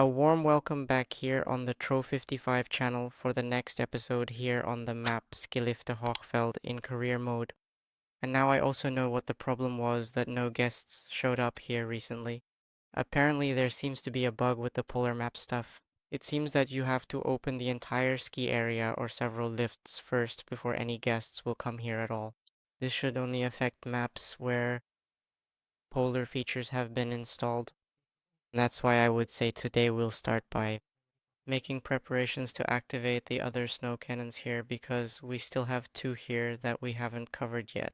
A warm welcome back here on the Tro55 channel for the next episode here on the map Skellefteå Hochfeld in career mode. And now I also know what the problem was that no guests showed up here recently. Apparently there seems to be a bug with the polar map stuff. It seems that you have to open the entire ski area or several lifts first before any guests will come here at all. This should only affect maps where polar features have been installed. And that's why I would say today we'll start by making preparations to activate the other snow cannons here because we still have two here that we haven't covered yet.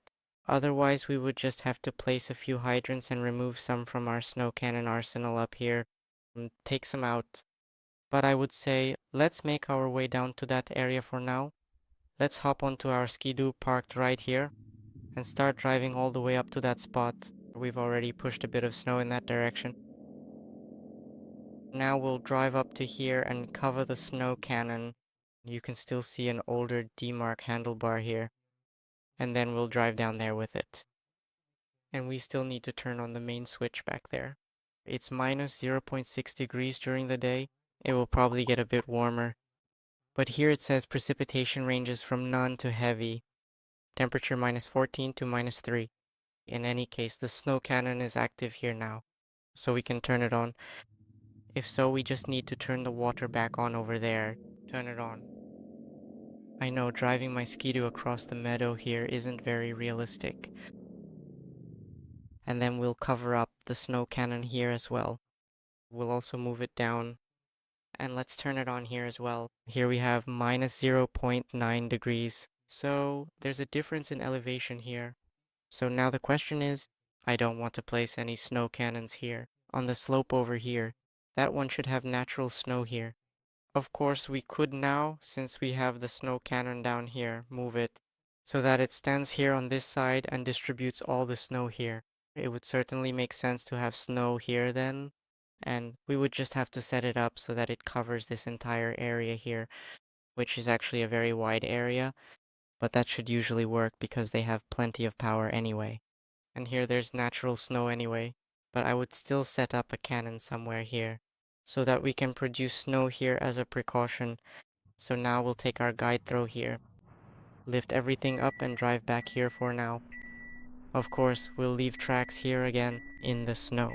Otherwise, we would just have to place a few hydrants and remove some from our snow cannon arsenal up here and take some out. But I would say let's make our way down to that area for now. Let's hop onto our skidoo parked right here and start driving all the way up to that spot. We've already pushed a bit of snow in that direction. Now we'll drive up to here and cover the snow cannon. You can still see an older D-mark handlebar here. And then we'll drive down there with it. And we still need to turn on the main switch back there. It's minus 0.6 degrees during the day. It will probably get a bit warmer. But here it says precipitation ranges from none to heavy. Temperature minus 14 to minus 3. In any case, the snow cannon is active here now, so we can turn it on. If so, we just need to turn the water back on over there. Turn it on. I know driving my skidoo across the meadow here isn't very realistic. And then we'll cover up the snow cannon here as well. We'll also move it down. And let's turn it on here as well. Here we have minus 0.9 degrees. So there's a difference in elevation here. So now the question is, I don't want to place any snow cannons here. On the slope over here, that one should have natural snow here. Of course, we could now, since we have the snow cannon down here, move it so that it stands here on this side and distributes all the snow here. It would certainly make sense to have snow here then, and we would just have to set it up so that it covers this entire area here, which is actually a very wide area, but that should usually work because they have plenty of power anyway. And here there's natural snow anyway, but I would still set up a cannon somewhere here so that we can produce snow here as a precaution. So now we'll take our guide throw here, lift everything up and drive back here for now. Of course, we'll leave tracks here again in the snow.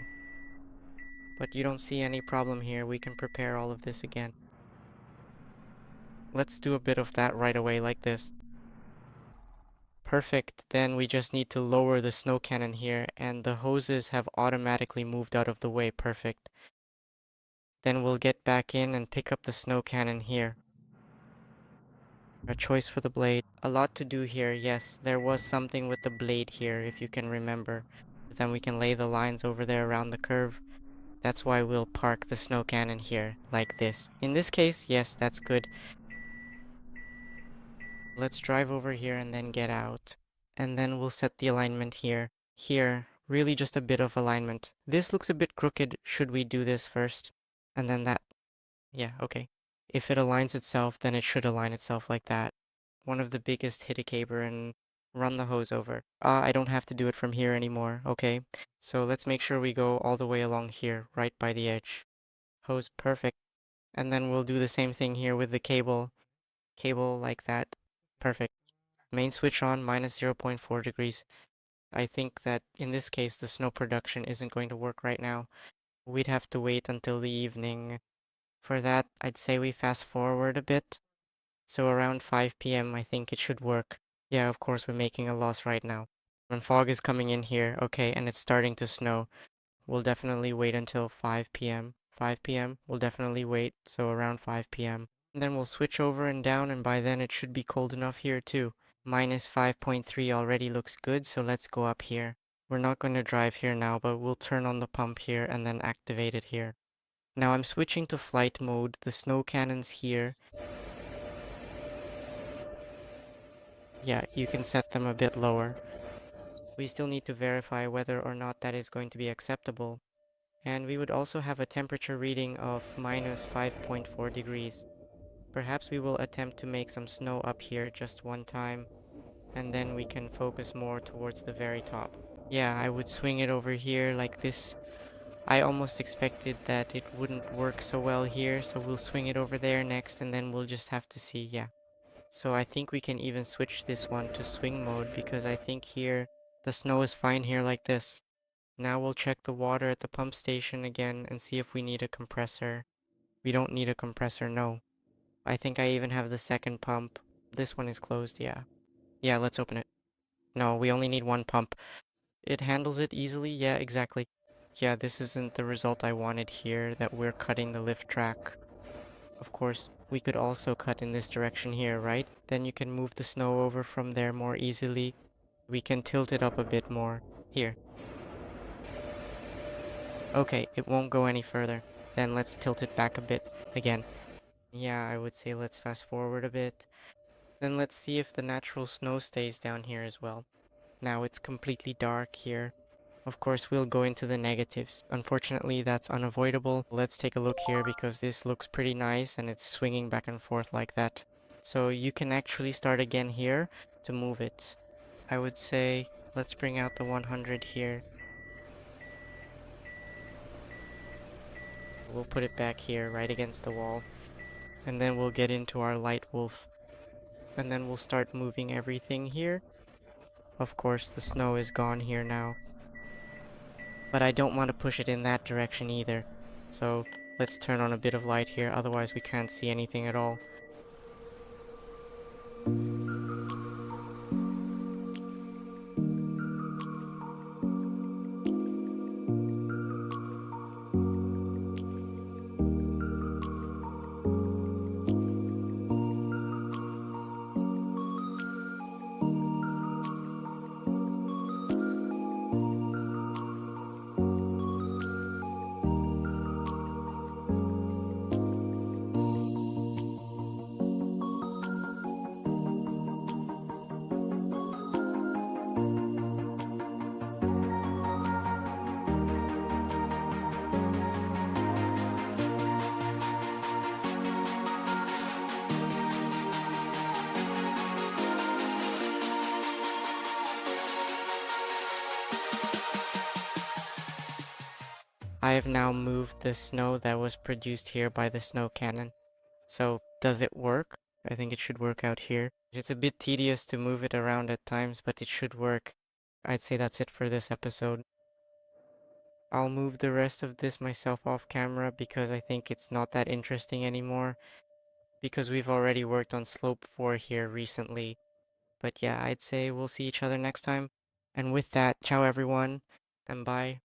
But you don't see any problem here, we can prepare all of this again. Let's do a bit of that right away like this. Perfect, then we just need to lower the snow cannon here and the hoses have automatically moved out of the way, perfect. Then we'll get back in and pick up the snow cannon here. A choice for the blade. A lot to do here, yes. There was something with the blade here, if you can remember. Then we can lay the lines over there around the curve. That's why we'll park the snow cannon here, like this. In this case, yes, that's good. Let's drive over here and then get out. And then we'll set the alignment here. Here, really just a bit of alignment. This looks a bit crooked. Should we do this first? And then that. Yeah, okay. If it aligns itself, then it should align itself like that. One of the biggest, hit a caber and run the hose over. I don't have to do it from here anymore, okay? So let's make sure we go all the way along here, right by the edge. Hose, perfect. And then we'll do the same thing here with the cable. Cable like that. Perfect. Main switch on, minus 0.4 degrees. I think that in this case, the snow production isn't going to work right now. We'd have to wait until the evening. For that, I'd say we fast forward a bit. So around 5 p.m. I think it should work. Yeah, of course we're making a loss right now. When fog is coming in here, okay, and it's starting to snow, we'll definitely wait until 5 p.m. 5 p.m. We'll definitely wait, so around 5 p.m. And then we'll switch over and down, and by then it should be cold enough here too. Minus 5.3 already looks good, so let's go up here. We're not going to drive here now, but we'll turn on the pump here and then activate it here. Now I'm switching to flight mode. The snow cannon's here. Yeah, you can set them a bit lower. We still need to verify whether or not that is going to be acceptable. And we would also have a temperature reading of minus 5.4 degrees. Perhaps we will attempt to make some snow up here just one time, and then we can focus more towards the very top. Yeah, I would swing it over here like this. I almost expected that it wouldn't work so well here, so we'll swing it over there next and then we'll just have to see, yeah. So I think we can even switch this one to swing mode because I think here the snow is fine here like this. Now we'll check the water at the pump station again and see if we need a compressor. We don't need a compressor, no. I think I even have the second pump. This one is closed, yeah. Yeah, let's open it. No, we only need one pump. It handles it easily, yeah, exactly. Yeah, this isn't the result I wanted here, that we're cutting the lift track. Of course, we could also cut in this direction here, right? Then you can move the snow over from there more easily. We can tilt it up a bit more. Here. Okay, it won't go any further. Then let's tilt it back a bit again. Yeah, I would say let's fast forward a bit. Then let's see if the natural snow stays down here as well. Now it's completely dark here. Of course, we'll go into the negatives. Unfortunately, that's unavoidable. Let's take a look here because this looks pretty nice and it's swinging back and forth like that. So you can actually start again here to move it. I would say let's bring out the 100 here. We'll put it back here right against the wall. And then we'll get into our light wolf. And then we'll start moving everything here. Of course, the snow is gone here now. But I don't want to push it in that direction either. So let's turn on a bit of light here, otherwise we can't see anything at all. I have now moved the snow that was produced here by the snow cannon. So does it work? I think it should work out here. It's a bit tedious to move it around at times, but it should work. I'd say that's it for this episode. I'll move the rest of this myself off camera because I think it's not that interesting anymore. Because we've already worked on slope 4 here recently. But yeah, I'd say we'll see each other next time. And with that, ciao everyone, and bye.